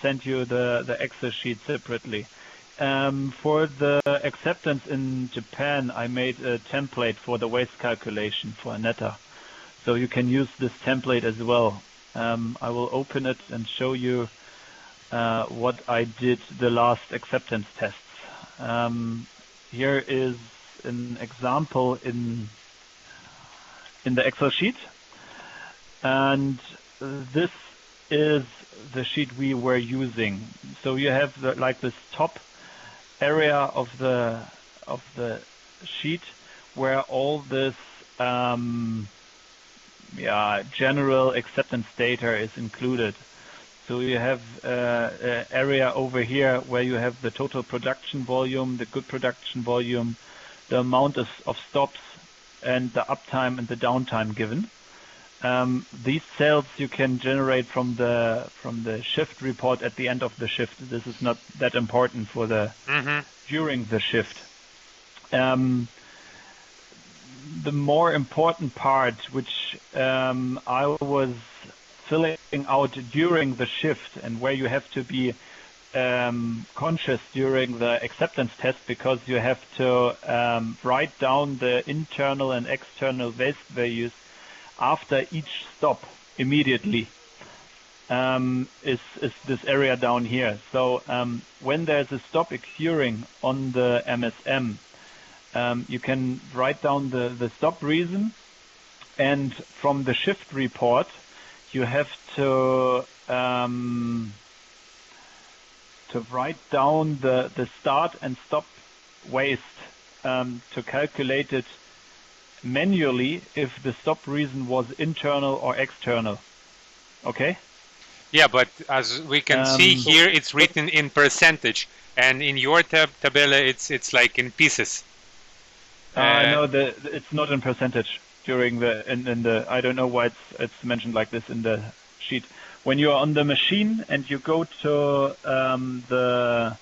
send you the Excel sheet separately. For the acceptance in Japan, I made a template for the waste calculation for Netta. So you can use this template as well. I will open it and show you what I did the last acceptance tests. Here is an example in the Excel sheet, and this is the sheet we were using. So you have like this top area of the sheet where all this general acceptance data is included. So you have an area over here where you have the total production volume, the good production volume, the amount of stops, and the uptime and the downtime given. These cells you can generate from the shift report at the end of the shift. This is not that important for the during the shift. The more important part, which I was filling out during the shift, and where you have to be conscious during the acceptance test, because you have to write down the internal and external waste values after each stop immediately, is this area down here. So when there's a stop occurring on the MSM, you can write down the stop reason, and from the shift report you have to write down the start and stop waste to calculate it manually if the stop reason was internal or external. Okay? Yeah, but as we can see here, it's written in percentage, and in your tabella, it's like in pieces. No, it's not in percentage during in the. I don't know why it's mentioned like this in the sheet. When you are on the machine and you go to the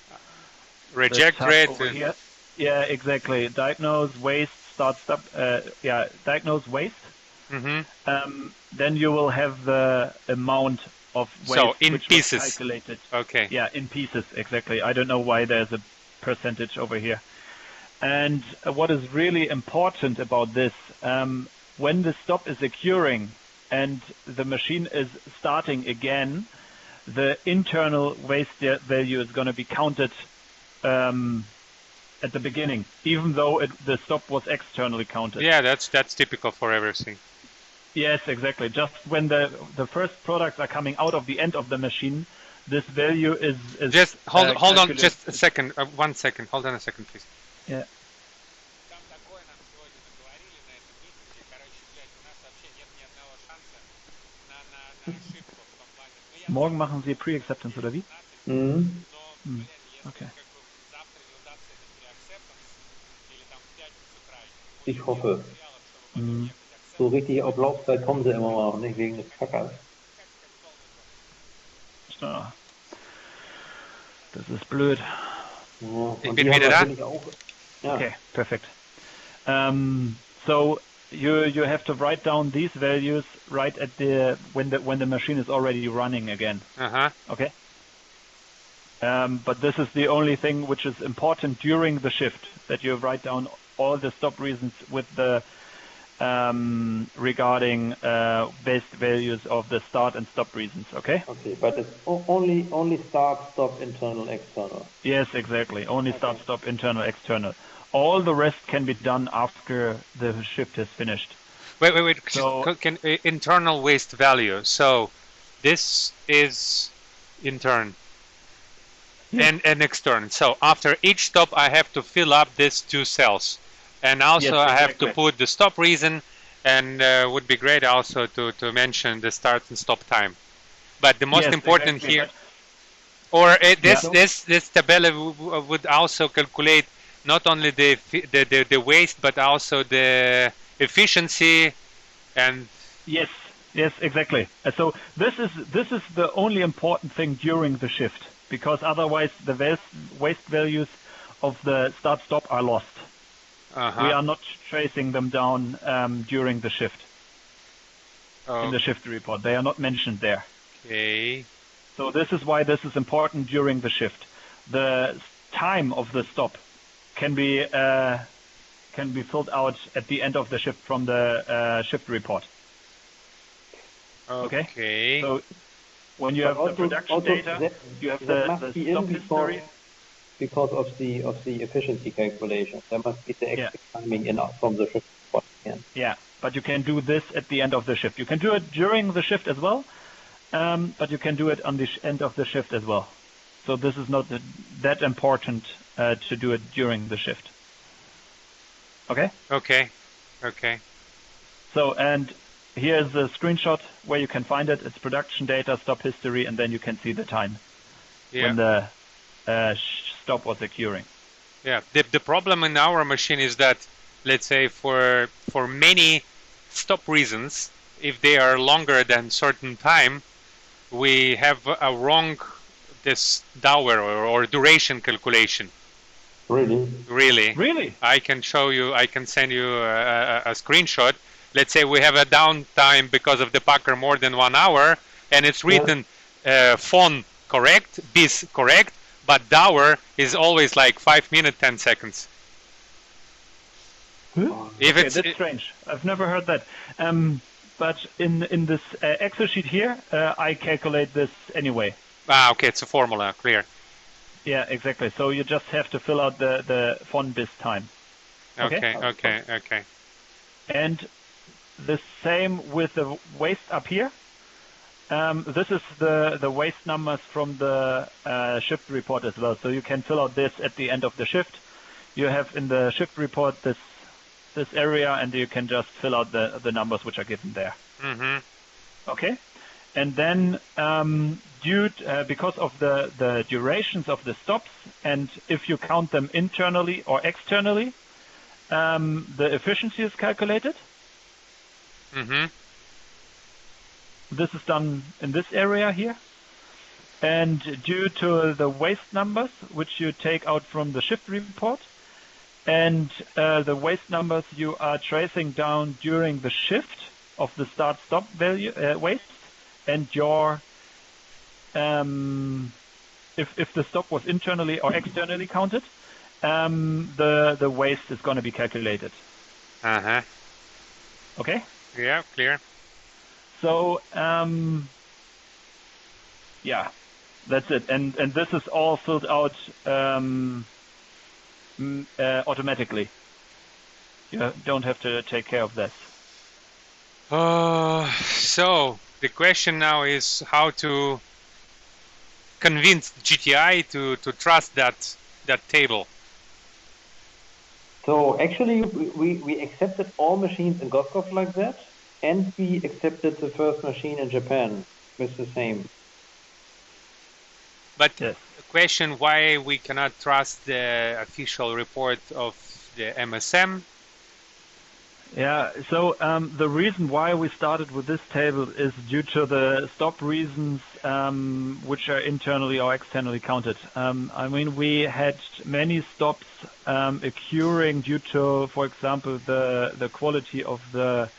reject rate. Here, yeah, exactly. Diagnose waste, start, stop. Diagnose waste. Then you will have the amount of waste, so in which pieces. was calculated. Okay. Yeah, in pieces, exactly. I don't know why there's a percentage over here. And what is really important about this, when the stop is occurring and the machine is starting again, the internal waste value is going to be counted at the beginning, even though the stop was externally counted. Yeah, that's typical for everything. Yes, exactly. Just when the first products are coming out of the end of the machine, this value is just hold on just a second, 1 second. Hold on a second, please. Yeah. Morgen machen Sie Pre-Acceptance, oder wie? Okay. Ich hoffe. So richtig auf Laufzeit kommen sie immer noch nicht, wegen des Packers. Das ist blöd. Ja, ich bin wieder da. Ja. Okay, perfect. So you have to write down these values right at when the machine is already running again. Okay. But this is the only thing which is important during the shift, that you write down all the stop reasons with the regarding base values of the start and stop reasons. Okay. Okay, but it's only start, stop, internal, external. Yes, exactly. Only start, stop, internal, external. All the rest can be done after the shift is finished. Wait. So, internal waste value. So this is intern and external. So after each stop, I have to fill up these two cells. And also I have to put the stop reason, and would be great also to mention the start and stop time. But the most important here, or this tabella would also calculate not only the waste, but also the efficiency and yes, exactly. So this is the only important thing during the shift, because otherwise the waste values of the start stop are lost. We are not tracing them down during the shift. In the shift report, they are not mentioned there. Okay. So this is why this is important during the shift. The time of the stop can be filled out at the end of the shift from the shift report. Okay. So when you have the production data, you have the stop history. Because of the efficiency calculation, there must be the extra timing in from the shift report again. Yeah, but you can do this at the end of the shift. You can do it during the shift as well, but you can do it on the end of the shift as well. So this is not that important to do it during the shift. Okay? Okay. So, and here's a screenshot where you can find it. It's production data, stop history, and then you can see the time when the stop was occurring. Yeah. The problem in our machine is that, let's say, for many stop reasons, if they are longer than certain time, we have a wrong this hour or duration calculation. Really? I can show you. I can send you a screenshot. Let's say we have a downtime because of the packer more than 1 hour, and it's written phone correct, bis correct, but hour is always like 5 minutes 10 seconds. That's strange. I've never heard that. But in this Excel sheet here, I calculate this anyway. Okay, it's a formula, clear. Yeah, exactly. So you just have to fill out the phone bis time. Okay. And the same with the waste up here. This is the waste numbers from the shift report as well. So you can fill out this at the end of the shift. You have in the shift report this area, and you can just fill out the numbers which are given there. Okay. And then because of the durations of the stops, and if you count them internally or externally, the efficiency is calculated. This is done in this area here. And due to the waste numbers, which you take out from the shift report, and the waste numbers you are tracing down during the shift of the start-stop value waste, and your if the stop was internally or externally counted, the waste is going to be calculated. Okay? Yeah, clear. So that's it. And this is all filled out automatically. You don't have to take care of this. So the question now is how to convince GTI to trust that table. So actually, we accepted all machines in Goskov like that, and we accepted the first machine in Japan with the same. But the question why we cannot trust the official report of the MSM? Yeah, so the reason why we started with this table is due to the stop reasons which are internally or externally counted. I mean, we had many stops occurring due to, for example, the quality of the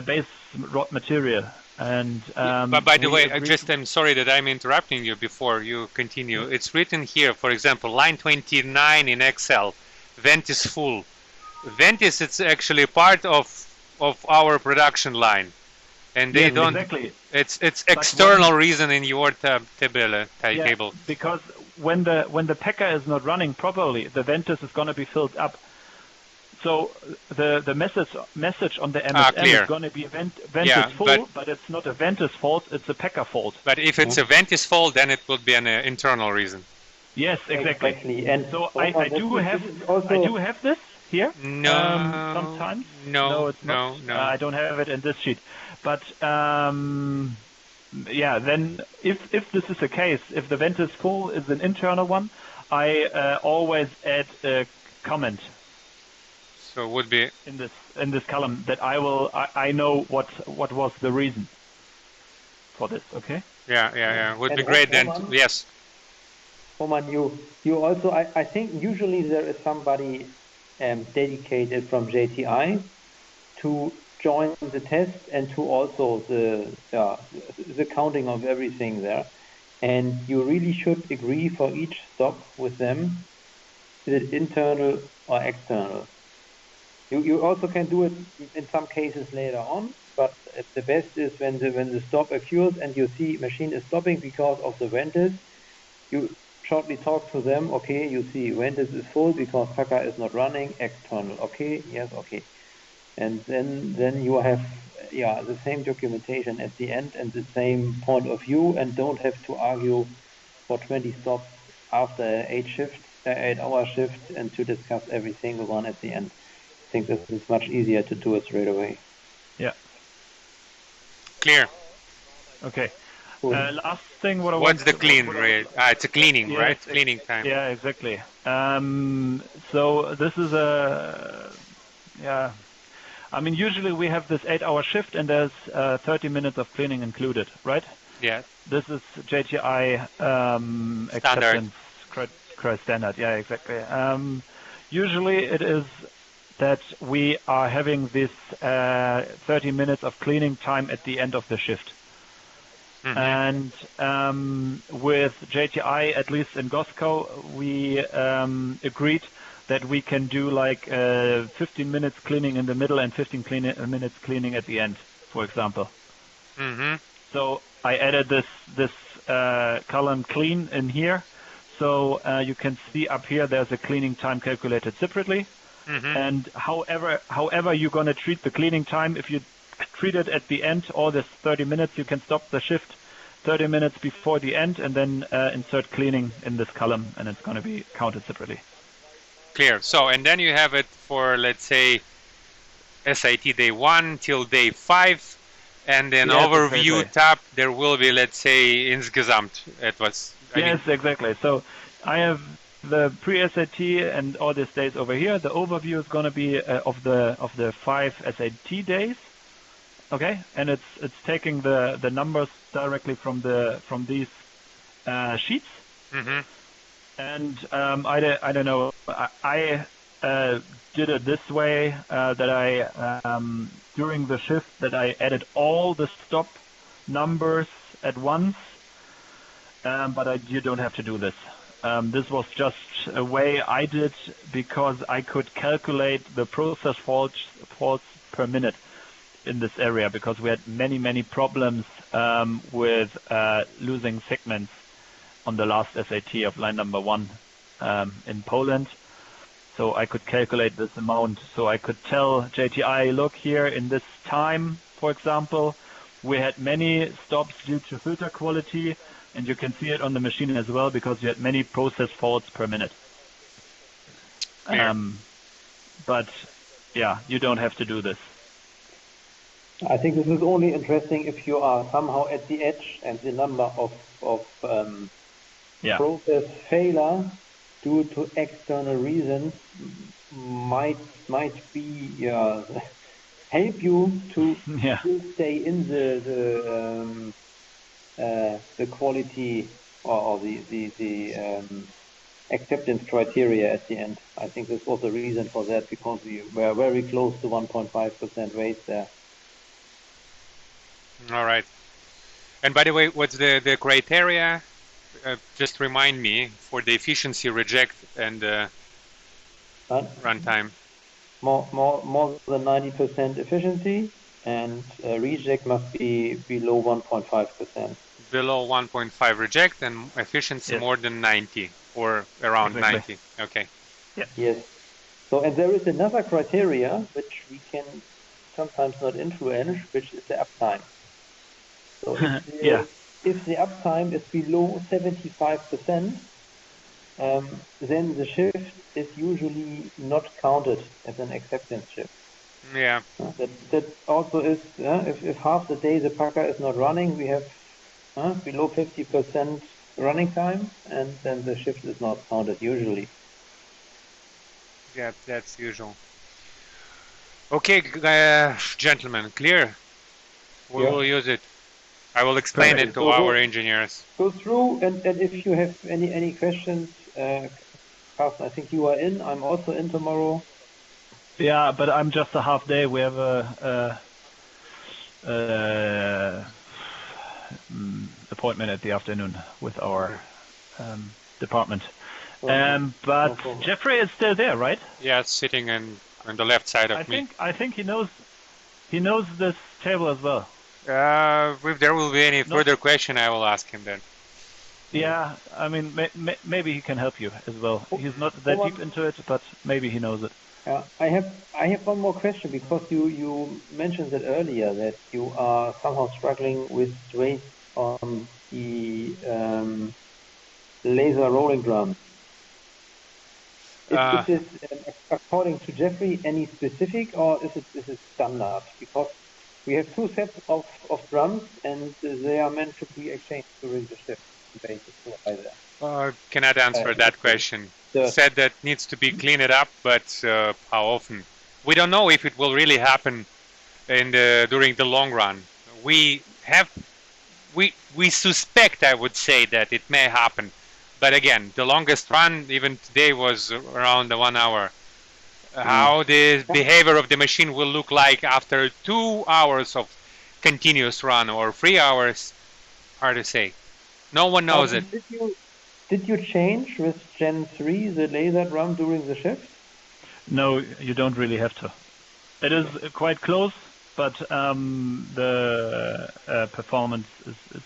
base rod material. And but by the way, I'm sorry that I'm interrupting you before you continue. It's written here, for example, line 29 in Excel, vent is full. Ventis, it's actually part of our production line, and they don't. Exactly. It's external reason in your table. Because when the packer is not running properly, the ventus is going to be filled up. So the message on the MSM is going to be ventus full, but it's not a ventus fault; it's a packer fault. But if it's a ventus fault, then it would be an internal reason. Yes, exactly. And so I do have this here. No. Sometimes. No, it's not. No. I don't have it in this sheet. But then if this is the case, if the ventus full is an internal one, I always add a comment. So it would be in this column that I know what was the reason for this. Okay. Yeah. Would be great then. Yes. Roman, you also I think usually there is somebody dedicated from JTI to join the test and to also the counting of everything there. and you really should agree for each stop with them, is it internal or external? You also can do it in some cases later on, but the best is when the stop occurs and you see machine is stopping because of the Ventis, you shortly talk to them, okay, you see Ventis is full because Packer is not running, external, okay, yes, okay. And then you have the same documentation at the end and the same point of view, and don't have to argue for 20 stops after 8-hour shift and to discuss every single one at the end. I think this is much easier to do it straight away. Yeah. Clear. Okay. Last thing, what's the clean rate? It's a cleaning, yes, right? Cleaning time. Yeah, exactly. So this is I mean, usually we have this 8-hour shift and there's 30 minutes of cleaning included, right? Yeah. This is JTI acceptance standard. Yeah, exactly. Usually it is that we are having this 30 minutes of cleaning time at the end of the shift. Mm-hmm. And with JTI, at least in GOSCO, we agreed that we can do like 15 minutes cleaning in the middle and 15 minutes cleaning at the end, for example. Mm-hmm. So I added this column clean in here. So you can see up here there's a cleaning time calculated separately. Mm-hmm. And however you're going to treat the cleaning time, if you treat it at the end, all this 30 minutes, you can stop the shift 30 minutes before the end and then insert cleaning in this column, and it's going to be counted separately. Clear. So, and then you have it for, let's say, SIT day 1 till day 5, and then overview tab, there will be, let's say, insgesamt etwas. Exactly. So I have the pre-SAT and all these days over here. The overview is going to be of the 5 SAT days. Okay, and it's taking the numbers directly from these sheets. Mm-hmm. And I don't know. I did it this way that I during the shift that I added all the stop numbers at once. But you don't have to do this. This was just a way I did because I could calculate the process faults per minute in this area because we had many problems with losing segments on the last SAT of line number 1 in Poland. So I could calculate this amount. So I could tell JTI, look here in this time, for example, we had many stops due to filter quality. And you can see it on the machine as well because you had many process faults per minute. But yeah, you don't have to do this. I think this is only interesting if you are somehow at the edge and the number of process failure due to external reasons might be help you to stay in the quality or the acceptance criteria at the end. I think this was the reason for that because we were very close to 1.5% waste there. All right. And by the way, what's the criteria? Just remind me for the efficiency reject and runtime. More than 90% efficiency. And reject must be below 1.5%. Below 1.5 reject and efficiency more than 90 or around 90. Okay. Yeah. Yes. So, and there is another criteria which we can sometimes not influence, which is the uptime. So if the uptime is below 75%, then the shift is usually not counted as an acceptance shift. Yeah. That also is, if half the day the Packer is not running, we have below 50% running time, and then the shift is not counted usually. Yeah, that's usual. Okay, gentlemen, clear? We will use it. I will explain it to our engineers. Go through, and if you have any questions, Carsten, I think you are in. I'm also in tomorrow. Yeah, but I'm just a half day. We have a appointment at the afternoon with our department. Okay. But No problem. Jeffrey is still there, right? Yeah, it's sitting on the left side of me. I think he knows this table as well. If there will be any further question, I will ask him then. Yeah, I mean, maybe he can help you as well. He's not that deep into it, but maybe he knows it. I have one more question, because you mentioned it earlier that you are somehow struggling with weight on the laser rolling drum. Is this, according to Jeffrey, any specific, or is it standard? Because we have two sets of drums, and they are meant to be exchanged during the shift. Basically, cannot answer that question. Said that needs to be cleaned up, but how often? We don't know if it will really happen during the long run. We suspect, I would say, that it may happen. But again, the longest run, even today, was around 1 hour. How the behavior of the machine will look like after 2 hours of continuous run or 3 hours, hard to say. No one knows it. Did you change with Gen 3 the laser drum during the shift? No, you don't really have to. It is quite close, but the performance is